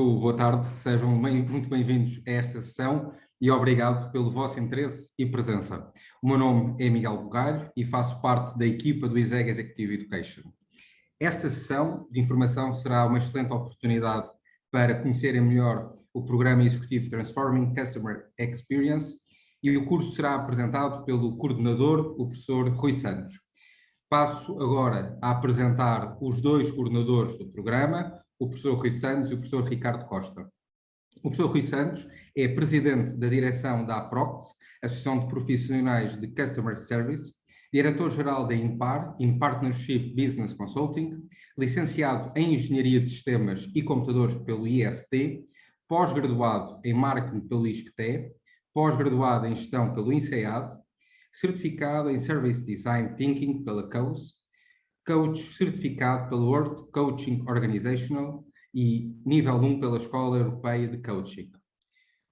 Boa tarde, sejam muito bem-vindos a esta sessão e obrigado pelo vosso interesse e presença. O meu nome é Miguel Bugalho e faço parte da equipa do ISEG Executive Education. Esta sessão de informação será uma excelente oportunidade para conhecerem melhor o programa executivo Transforming Customer Experience e o curso será apresentado pelo coordenador, o professor Rui Santos. Passo agora a apresentar os dois coordenadores do programa, o professor Rui Santos e o professor Ricardo Costa. O professor Rui Santos é presidente da direção da APROCS, Associação de Profissionais de Customer Service, diretor-geral da INPAR, In Partnership Business Consulting, licenciado em Engenharia de Sistemas e Computadores pelo IST, pós-graduado em Marketing pelo ISCTE, pós-graduado em Gestão pelo INSEAD, certificado em Service Design Thinking pela COUS, coach certificado pelo World Coaching Organizational e nível 1 pela Escola Europeia de Coaching.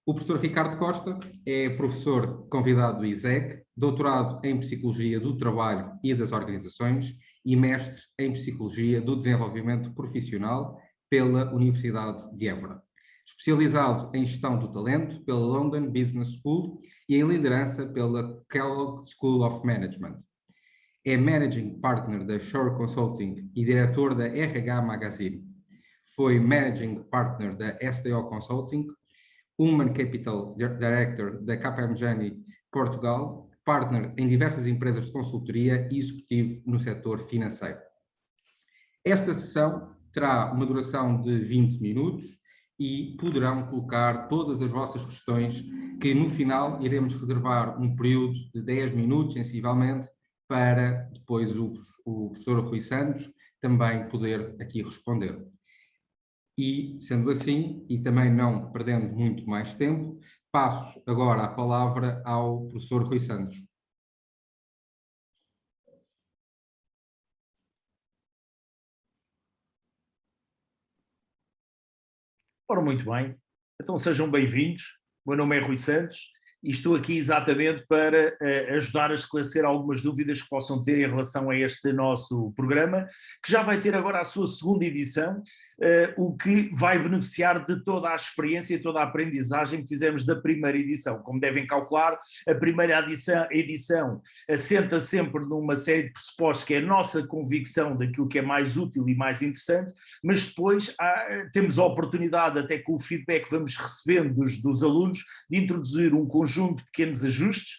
O professor Ricardo Costa é professor convidado do ISEG, doutorado em Psicologia do Trabalho e das Organizações e mestre em Psicologia do Desenvolvimento Profissional pela Universidade de Évora. Especializado em Gestão do Talento pela London Business School e em Liderança pela Kellogg School of Management. É Managing Partner da Shore Consulting e diretor da RH Magazine. Foi Managing Partner da SDO Consulting, Human Capital Director da KPMG Portugal, partner em diversas empresas de consultoria e executivo no setor financeiro. Esta sessão terá uma duração de 20 minutos e poderão colocar todas as vossas questões, que no final iremos reservar um período de 10 minutos, sensivelmente, para depois o professor Rui Santos também poder aqui responder. E, sendo assim, e também não perdendo muito mais tempo, passo agora a palavra ao professor Rui Santos. Ora, muito bem. Então sejam bem-vindos. O meu nome é Rui Santos e estou aqui exatamente para ajudar a esclarecer algumas dúvidas que possam ter em relação a este nosso programa, que já vai ter agora a sua segunda edição, o que vai beneficiar de toda a experiência e toda a aprendizagem que fizemos da primeira edição. Como devem calcular, a primeira edição assenta sempre numa série de pressupostos que é a nossa convicção daquilo que é mais útil e mais interessante, mas depois temos a oportunidade, até com o feedback que vamos recebendo dos alunos, de introduzir um conjunto de pequenos ajustes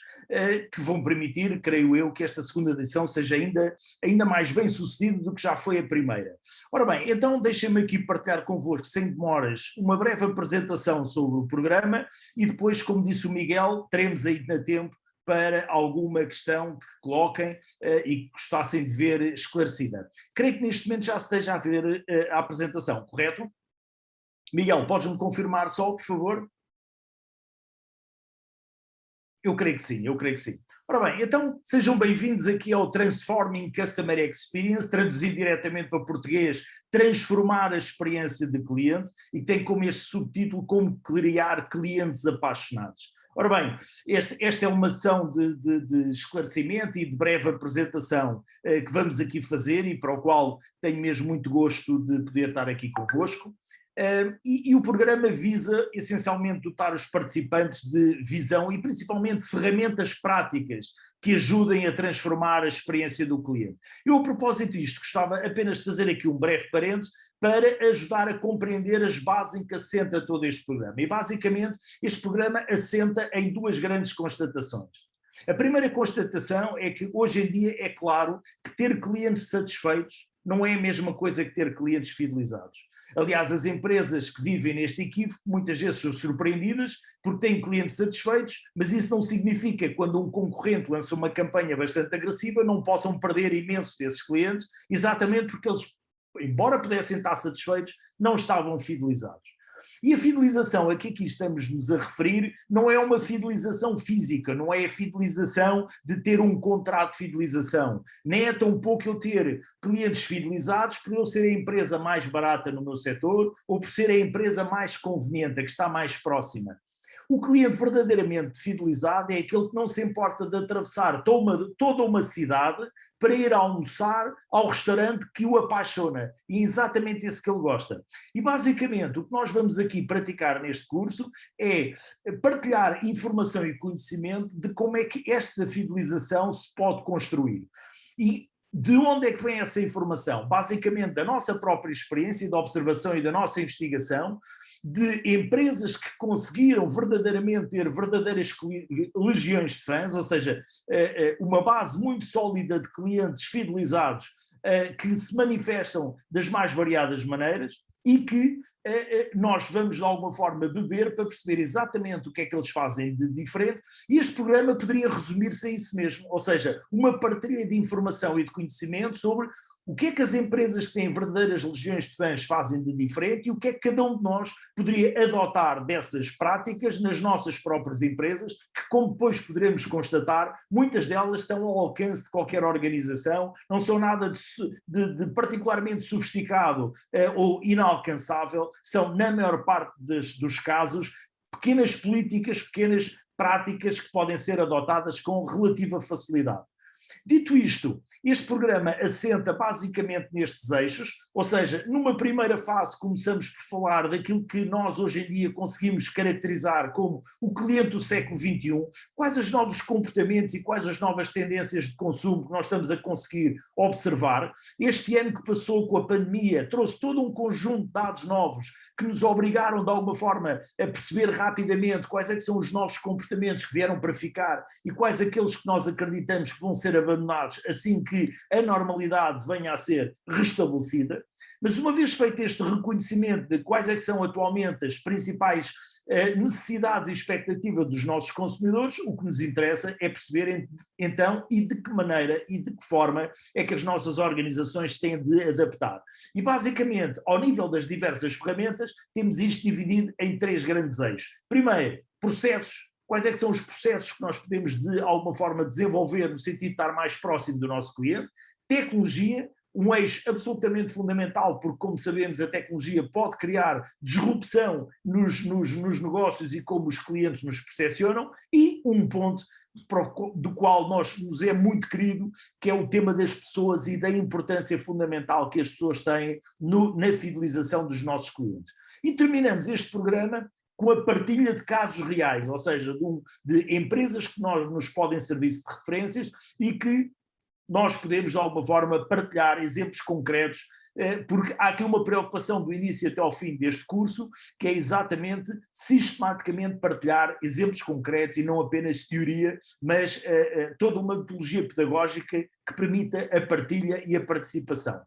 que vão permitir, creio eu, que esta segunda edição seja ainda mais bem sucedida do que já foi a primeira. Ora bem, então deixem-me aqui partilhar convosco, sem demoras, uma breve apresentação sobre o programa e depois, como disse o Miguel, teremos ainda tempo para alguma questão que coloquem e que gostassem de ver esclarecida. Creio que neste momento já se esteja a ver a apresentação, correto? Miguel, podes-me confirmar só, por favor? Eu creio que sim, eu creio que sim. Ora bem, então sejam bem-vindos aqui ao Transforming Customer Experience, traduzido diretamente para português, transformar a experiência de cliente, e tem como este subtítulo como criar clientes apaixonados. Ora bem, esta é uma sessão de esclarecimento e de breve apresentação que vamos aqui fazer e para o qual tenho mesmo muito gosto de poder estar aqui convosco. E o programa visa essencialmente dotar os participantes de visão e principalmente ferramentas práticas que ajudem a transformar a experiência do cliente. Eu, a propósito disto, gostava apenas de fazer aqui um breve parênteses para ajudar a compreender as bases em que assenta todo este programa. E basicamente este programa assenta em duas grandes constatações. A primeira constatação é que hoje em dia é claro que ter clientes satisfeitos não é a mesma coisa que ter clientes fidelizados. Aliás, as empresas que vivem neste equívoco muitas vezes são surpreendidas porque têm clientes satisfeitos, mas isso não significa que quando um concorrente lança uma campanha bastante agressiva não possam perder imensos desses clientes, exatamente porque eles, embora pudessem estar satisfeitos, não estavam fidelizados. E a fidelização a que aqui estamos-nos a referir não é uma fidelização física, não é a fidelização de ter um contrato de fidelização, nem é tão pouco eu ter clientes fidelizados por eu ser a empresa mais barata no meu setor ou por ser a empresa mais conveniente, a que está mais próxima. O cliente verdadeiramente fidelizado é aquele que não se importa de atravessar toda uma cidade para ir almoçar ao restaurante que o apaixona. E é exatamente esse que ele gosta. E basicamente o que nós vamos aqui praticar neste curso é partilhar informação e conhecimento de como é que esta fidelização se pode construir. E de onde é que vem essa informação? Basicamente da nossa própria experiência, da observação e da nossa investigação, de empresas que conseguiram verdadeiramente ter verdadeiras legiões de fãs, ou seja, uma base muito sólida de clientes fidelizados que se manifestam das mais variadas maneiras e que nós vamos de alguma forma beber para perceber exatamente o que é que eles fazem de diferente, e este programa poderia resumir-se a isso mesmo, ou seja, uma partilha de informação e de conhecimento sobre o que é que as empresas que têm verdadeiras legiões de fãs fazem de diferente e o que é que cada um de nós poderia adotar dessas práticas nas nossas próprias empresas, que, como depois poderemos constatar, muitas delas estão ao alcance de qualquer organização, não são nada de particularmente sofisticado ou inalcançável, são, na maior parte dos casos, pequenas políticas, pequenas práticas que podem ser adotadas com relativa facilidade. Dito isto, este programa assenta basicamente nestes eixos, ou seja, numa primeira fase começamos por falar daquilo que nós hoje em dia conseguimos caracterizar como o cliente do século XXI, quais os novos comportamentos e quais as novas tendências de consumo que nós estamos a conseguir observar. Este ano que passou com a pandemia trouxe todo um conjunto de dados novos que nos obrigaram de alguma forma a perceber rapidamente quais é que são os novos comportamentos que vieram para ficar e quais aqueles que nós acreditamos que vão ser abandonados assim que a normalidade venha a ser restabelecida. Mas uma vez feito este reconhecimento de quais é que são atualmente as principais necessidades e expectativas dos nossos consumidores, o que nos interessa é perceber então e de que maneira e de que forma é que as nossas organizações têm de adaptar. E basicamente, ao nível das diversas ferramentas, temos isto dividido em 3 grandes eixos. Primeiro, processos. Quais é que são os processos que nós podemos de alguma forma desenvolver no sentido de estar mais próximo do nosso cliente? Tecnologia, um eixo absolutamente fundamental, porque, como sabemos, a tecnologia pode criar disrupção nos negócios e como os clientes nos percepcionam, e um ponto do qual nos é muito querido, que é o tema das pessoas e da importância fundamental que as pessoas têm na fidelização dos nossos clientes. E terminamos este programa com a partilha de casos reais, ou seja, de empresas que nos podem servir de referências e que nós podemos, de alguma forma, partilhar exemplos concretos, porque há aqui uma preocupação do início até ao fim deste curso, que é exatamente, sistematicamente, partilhar exemplos concretos e não apenas teoria, mas toda uma metodologia pedagógica que permita a partilha e a participação.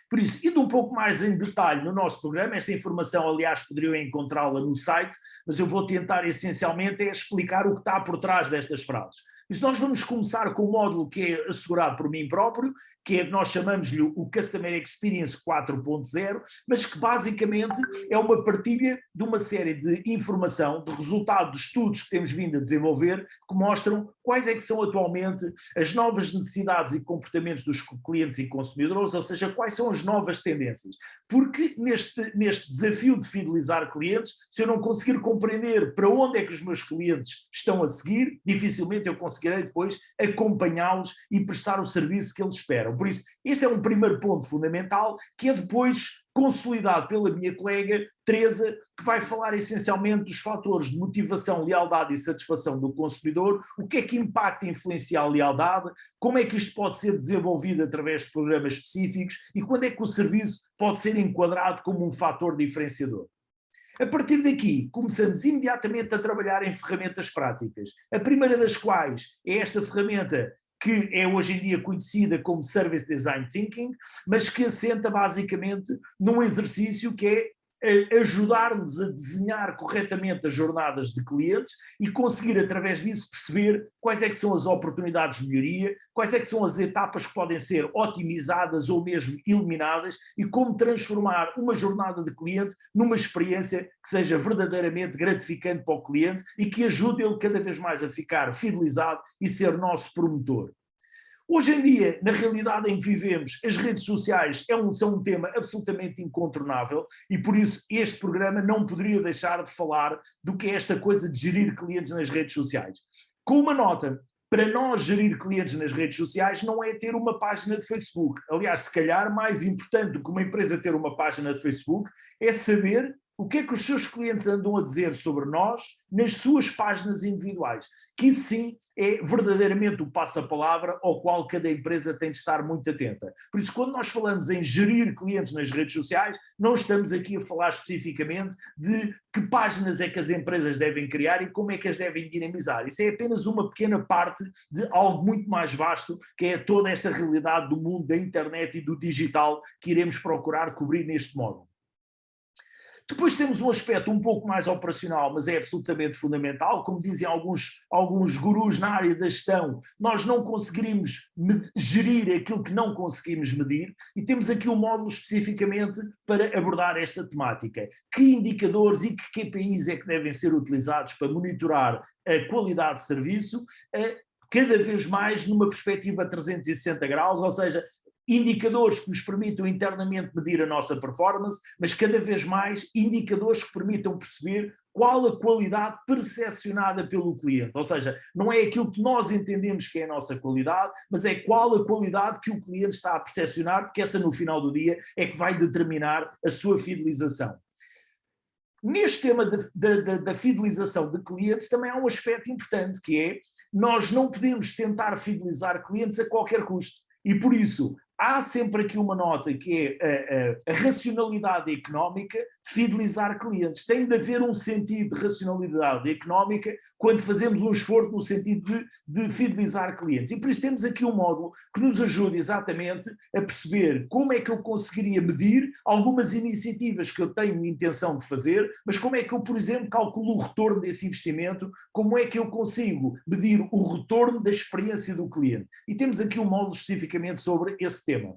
Por isso, indo um pouco mais em detalhe no nosso programa, esta informação, aliás, poderiam encontrá-la no site, mas eu vou tentar essencialmente explicar o que está por trás destas frases. Mas nós vamos começar com o módulo que é assegurado por mim próprio, que é que nós chamamos-lhe o Customer Experience 4.0, mas que basicamente é uma partilha de uma série de informação, de resultado de estudos que temos vindo a desenvolver, que mostram quais é que são atualmente as novas necessidades e comportamentos dos clientes e consumidores, ou seja, quais são as novas tendências. Porque neste desafio de fidelizar clientes, se eu não conseguir compreender para onde é que os meus clientes estão a seguir, dificilmente eu conseguirei depois acompanhá-los e prestar o serviço que eles esperam. Por isso, este é um primeiro ponto fundamental, que é depois consolidado pela minha colega Teresa, que vai falar essencialmente dos fatores de motivação, lealdade e satisfação do consumidor, o que é que impacta e influencia a lealdade, como é que isto pode ser desenvolvido através de programas específicos e quando é que o serviço pode ser enquadrado como um fator diferenciador. A partir daqui, começamos imediatamente a trabalhar em ferramentas práticas, a primeira das quais é esta ferramenta que é hoje em dia conhecida como Service Design Thinking, mas que assenta basicamente num exercício que é ajudar-nos a desenhar corretamente as jornadas de clientes e conseguir, através disso, perceber quais é que são as oportunidades de melhoria, quais é que são as etapas que podem ser otimizadas ou mesmo eliminadas e como transformar uma jornada de cliente numa experiência que seja verdadeiramente gratificante para o cliente e que ajude ele cada vez mais a ficar fidelizado e ser nosso promotor. Hoje em dia, na realidade em que vivemos, as redes sociais são um tema absolutamente incontornável e por isso este programa não poderia deixar de falar do que é esta coisa de gerir clientes nas redes sociais. Com uma nota, para nós gerir clientes nas redes sociais não é ter uma página de Facebook. Aliás, se calhar mais importante do que uma empresa ter uma página de Facebook é saber o que é que os seus clientes andam a dizer sobre nós nas suas páginas individuais. Que isso sim é verdadeiramente o passa-palavra ao qual cada empresa tem de estar muito atenta. Por isso, quando nós falamos em gerir clientes nas redes sociais, não estamos aqui a falar especificamente de que páginas é que as empresas devem criar e como é que as devem dinamizar. Isso é apenas uma pequena parte de algo muito mais vasto, que é toda esta realidade do mundo da internet e do digital que iremos procurar cobrir neste módulo. Depois temos um aspecto um pouco mais operacional, mas é absolutamente fundamental. Como dizem alguns gurus na área da gestão, nós não conseguimos gerir aquilo que não conseguimos medir e temos aqui um módulo especificamente para abordar esta temática. Que indicadores e que KPIs é que devem ser utilizados para monitorar a qualidade de serviço, cada vez mais numa perspectiva 360 graus, ou seja, indicadores que nos permitam internamente medir a nossa performance, mas cada vez mais indicadores que permitam perceber qual a qualidade percepcionada pelo cliente. Ou seja, não é aquilo que nós entendemos que é a nossa qualidade, mas é qual a qualidade que o cliente está a percepcionar, porque essa no final do dia é que vai determinar a sua fidelização. Neste tema da fidelização de clientes também há um aspecto importante, que é nós não podemos tentar fidelizar clientes a qualquer custo. E por isso, há sempre aqui uma nota que é a racionalidade económica de fidelizar clientes. Tem de haver um sentido de racionalidade económica quando fazemos um esforço no sentido de fidelizar clientes. E por isso temos aqui um módulo que nos ajuda exatamente a perceber como é que eu conseguiria medir algumas iniciativas que eu tenho intenção de fazer, mas como é que eu, por exemplo, calculo o retorno desse investimento, como é que eu consigo medir o retorno da experiência do cliente. E temos aqui um módulo especificamente sobre esse tema.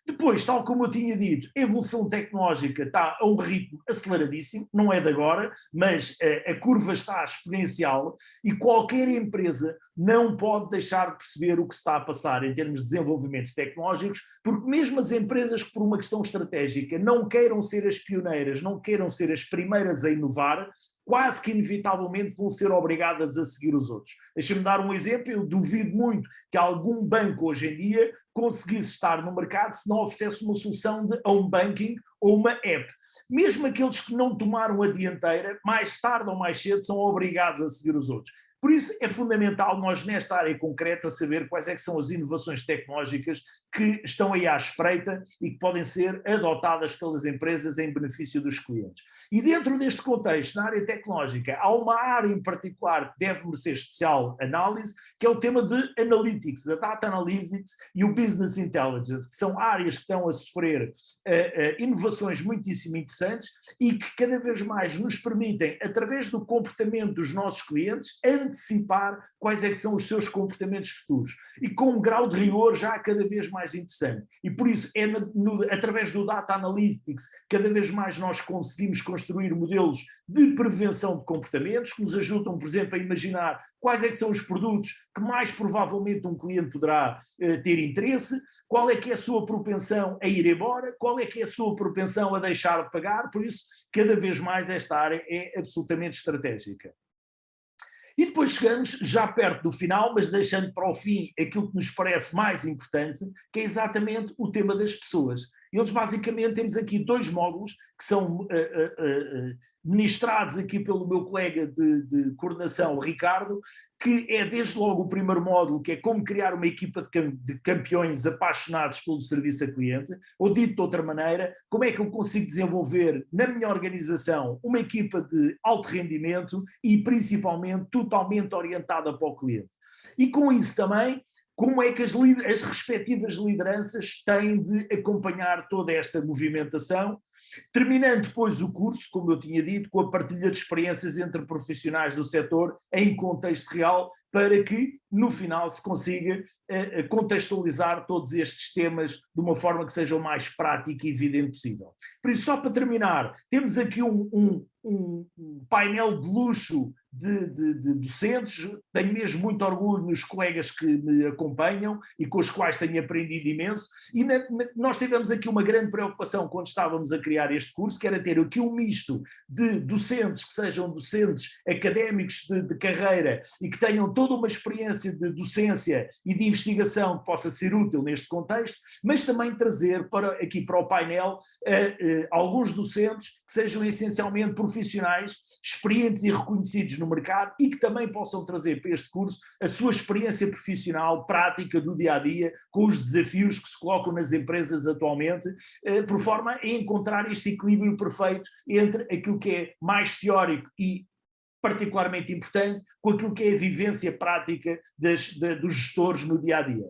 Depois, tal como eu tinha dito, a evolução tecnológica está a um ritmo aceleradíssimo, não é de agora, mas a curva está exponencial e qualquer empresa não pode deixar de perceber o que se está a passar em termos de desenvolvimentos tecnológicos, porque mesmo as empresas que por uma questão estratégica não queiram ser as pioneiras, não queiram ser as primeiras a inovar, quase que inevitavelmente vão ser obrigadas a seguir os outros. Deixa-me dar um exemplo, eu duvido muito que algum banco hoje em dia conseguisse estar no mercado se não oferecesse uma solução de home banking ou uma app. Mesmo aqueles que não tomaram a dianteira, mais tarde ou mais cedo são obrigados a seguir os outros. Por isso é fundamental nós, nesta área concreta, saber quais é que são as inovações tecnológicas que estão aí à espreita e que podem ser adotadas pelas empresas em benefício dos clientes. E dentro deste contexto, na área tecnológica, há uma área em particular que deve merecer especial análise, que é o tema de analytics, a data analytics e o business intelligence, que são áreas que estão a sofrer inovações muitíssimo interessantes e que cada vez mais nos permitem, através do comportamento dos nossos clientes, antecipar quais é que são os seus comportamentos futuros e com um grau de rigor já cada vez mais interessante. E por isso é através do Data Analytics cada vez mais nós conseguimos construir modelos de prevenção de comportamentos que nos ajudam, por exemplo, a imaginar quais é que são os produtos que mais provavelmente um cliente poderá ter interesse, qual é que é a sua propensão a ir embora, qual é que é a sua propensão a deixar de pagar, por isso cada vez mais esta área é absolutamente estratégica. E depois chegamos já perto do final, mas deixando para o fim aquilo que nos parece mais importante, que é exatamente o tema das pessoas. Eles basicamente temos aqui dois módulos que são ministrados aqui pelo meu colega de coordenação, Ricardo, que é desde logo o primeiro módulo, que é como criar uma equipa de campeões apaixonados pelo serviço a cliente, ou dito de outra maneira, como é que eu consigo desenvolver na minha organização uma equipa de alto rendimento e principalmente totalmente orientada para o cliente. E com isso também, como é que as respectivas lideranças têm de acompanhar toda esta movimentação, terminando depois o curso, como eu tinha dito, com a partilha de experiências entre profissionais do setor em contexto real, para que no final se consiga contextualizar todos estes temas de uma forma que seja o mais prática e evidente possível. Por isso, só para terminar, temos aqui um painel de luxo de docentes, tenho mesmo muito orgulho nos colegas que me acompanham e com os quais tenho aprendido imenso, e nós tivemos aqui uma grande preocupação quando estávamos a criar este curso, que era ter aqui um misto de docentes que sejam docentes académicos de carreira e que tenham toda uma experiência de docência e de investigação que possa ser útil neste contexto, mas também trazer aqui para o painel alguns docentes que sejam essencialmente profissionais, experientes e reconhecidos no mercado e que também possam trazer para este curso a sua experiência profissional, prática do dia-a-dia, com os desafios que se colocam nas empresas atualmente, por forma a encontrar este equilíbrio perfeito entre aquilo que é mais teórico e particularmente importante com aquilo que é a vivência prática dos gestores no dia-a-dia.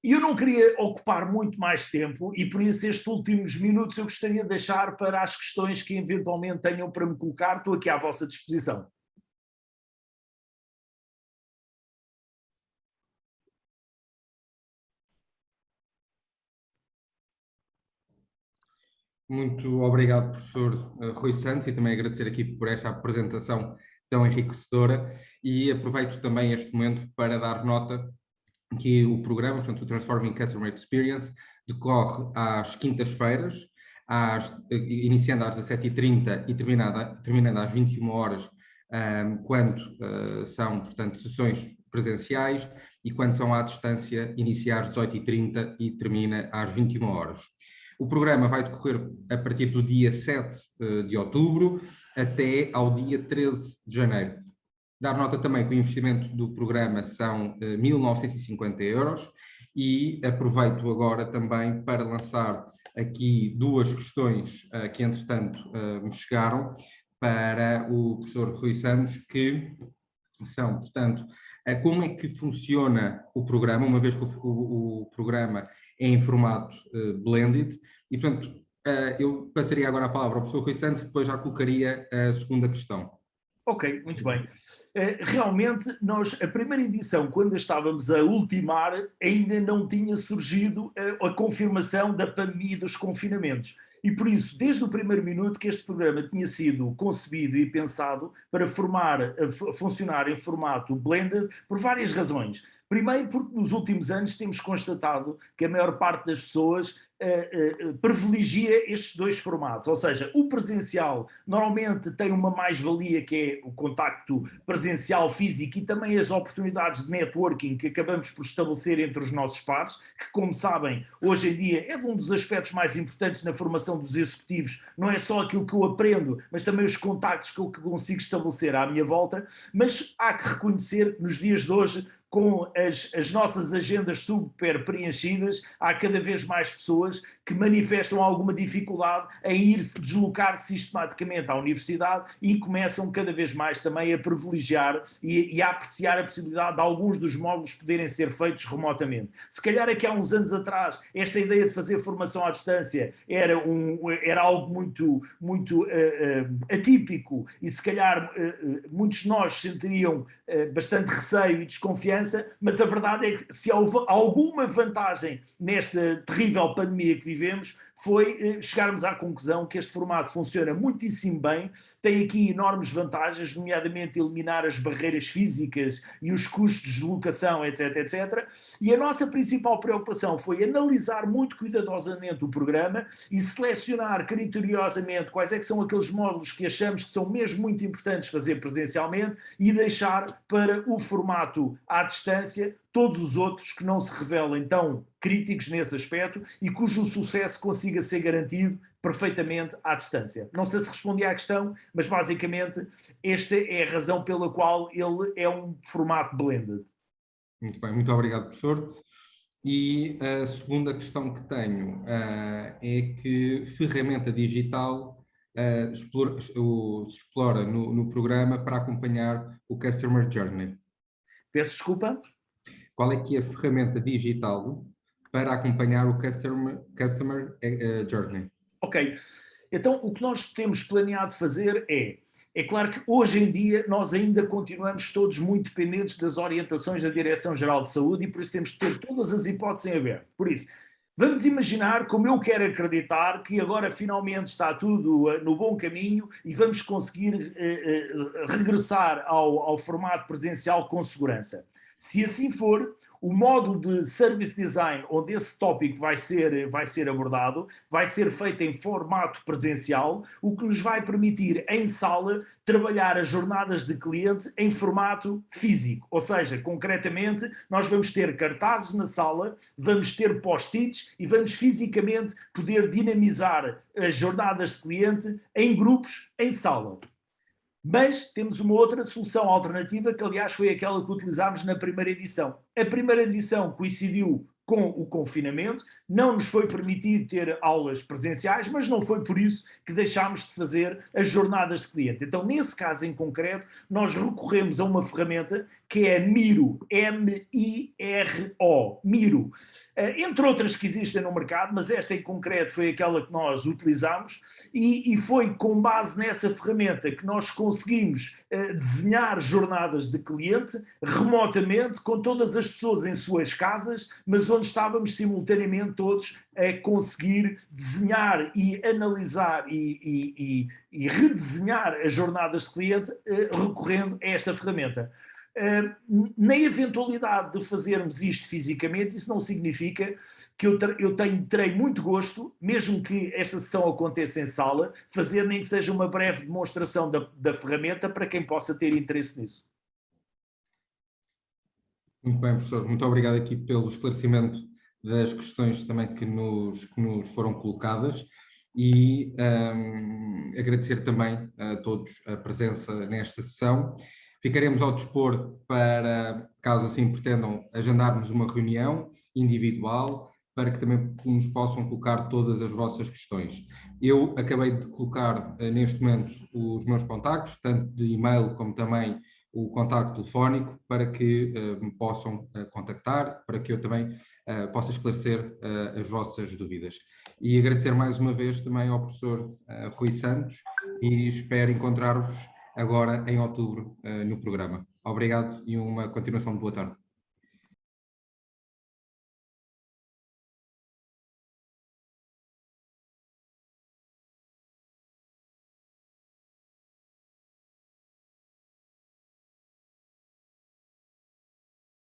E eu não queria ocupar muito mais tempo e por isso estes últimos minutos eu gostaria de deixar para as questões que eventualmente tenham para me colocar. Estou aqui à vossa disposição. Muito obrigado, professor Rui Santos, e também agradecer aqui por esta apresentação tão enriquecedora, e aproveito também este momento para dar nota que o programa, portanto, o Transforming Customer Experience, decorre às quintas-feiras, iniciando às 17h30 e terminando às 21 horas, quando são, portanto, sessões presenciais, e quando são à distância, inicia às 18h30 e termina às 21 horas. O programa vai decorrer a partir do dia 7 de outubro até ao dia 13 de janeiro. Dar nota também que o investimento do programa são 1.950 euros, e aproveito agora também para lançar aqui duas questões que, entretanto, me chegaram para o professor Rui Santos, que são, portanto, como é que funciona o programa, uma vez que o programa é em formato blended, e, portanto, eu passaria agora a palavra ao professor Rui Santos, depois já colocaria a segunda questão. Ok, muito bem. Realmente, a primeira edição, quando estávamos a ultimar, ainda não tinha surgido a confirmação da pandemia e dos confinamentos. E por isso, desde o primeiro minuto que este programa tinha sido concebido e pensado para funcionar em formato blended, por várias razões. Primeiro, porque nos últimos anos temos constatado que a maior parte das pessoas privilegia estes dois formatos, ou seja, o presencial normalmente tem uma mais-valia que é o contacto presencial físico e também as oportunidades de networking que acabamos por estabelecer entre os nossos pares, que, como sabem, hoje em dia é um dos aspectos mais importantes na formação dos executivos, não é só aquilo que eu aprendo, mas também os contactos que eu consigo estabelecer à minha volta, mas há que reconhecer que nos dias de hoje, com as nossas agendas super preenchidas, há cada vez mais pessoas que manifestam alguma dificuldade em ir-se deslocar sistematicamente à universidade e começam cada vez mais também a privilegiar e a apreciar a possibilidade de alguns dos módulos poderem ser feitos remotamente. Se calhar aqui há uns anos atrás, esta ideia de fazer formação à distância era algo muito atípico e se calhar muitos de nós sentiriam bastante receio e desconfiança, mas a verdade é que se houve alguma vantagem nesta terrível pandemia que vivemos, foi chegarmos à conclusão que este formato funciona muitíssimo bem, tem aqui enormes vantagens, nomeadamente eliminar as barreiras físicas e os custos de deslocação, etc, etc. E a nossa principal preocupação foi analisar muito cuidadosamente o programa e selecionar criteriosamente quais é que são aqueles módulos que achamos que são mesmo muito importantes fazer presencialmente e deixar para o formato à distância todos os outros que não se revelem tão críticos nesse aspecto e cujo sucesso consiga ser garantido perfeitamente à distância. Não sei se respondi à questão, mas basicamente esta é a razão pela qual ele é um formato blended. Muito bem, muito obrigado, professor. E a segunda questão que tenho é que ferramenta digital se explora no programa para acompanhar o Customer Journey. Peço desculpa? Qual é que é a ferramenta digital para acompanhar o Customer Journey? Ok, então o que nós temos planeado fazer é claro que hoje em dia nós ainda continuamos todos muito dependentes das orientações da Direção-Geral de Saúde e por isso temos de ter todas as hipóteses em aberto. Por isso, Vamos imaginar, como eu quero acreditar, que agora finalmente está tudo no bom caminho e vamos conseguir regressar ao formato presencial com segurança. Se assim for, o módulo de Service Design, onde esse tópico vai ser abordado, vai ser feito em formato presencial, o que nos vai permitir, em sala, trabalhar as jornadas de cliente em formato físico. Ou seja, concretamente, nós vamos ter cartazes na sala, vamos ter post-its e vamos fisicamente poder dinamizar as jornadas de cliente em grupos, em sala. Mas temos uma outra solução alternativa, que aliás foi aquela que utilizámos na primeira edição. A primeira edição coincidiu com o confinamento, não nos foi permitido ter aulas presenciais, mas não foi por isso que deixámos de fazer as jornadas de cliente. Então, nesse caso em concreto, nós recorremos a uma ferramenta que é a Miro, M-I-R-O, Miro. Entre outras que existem no mercado, mas esta em concreto foi aquela que nós utilizámos e foi com base nessa ferramenta que nós conseguimos desenhar jornadas de cliente remotamente, com todas as pessoas em suas casas, mas onde estávamos simultaneamente todos a conseguir desenhar e analisar e redesenhar as jornadas de cliente recorrendo a esta ferramenta. Na eventualidade de fazermos isto fisicamente, isso não significa que eu terei muito gosto, mesmo que esta sessão aconteça em sala, fazer nem que seja uma breve demonstração da ferramenta para quem possa ter interesse nisso. Muito bem, professor. Muito obrigado aqui pelo esclarecimento das questões também que nos foram colocadas e agradecer também a todos a presença nesta sessão. Ficaremos ao dispor para, caso assim pretendam, agendarmos uma reunião individual para que também nos possam colocar todas as vossas questões. Eu acabei de colocar neste momento os meus contactos, tanto de e-mail como também o contacto telefónico, para que me possam contactar, para que eu também possa esclarecer as vossas dúvidas. E agradecer mais uma vez também ao professor Rui Santos e espero encontrar-vos agora em outubro no programa. Obrigado e uma continuação de boa tarde.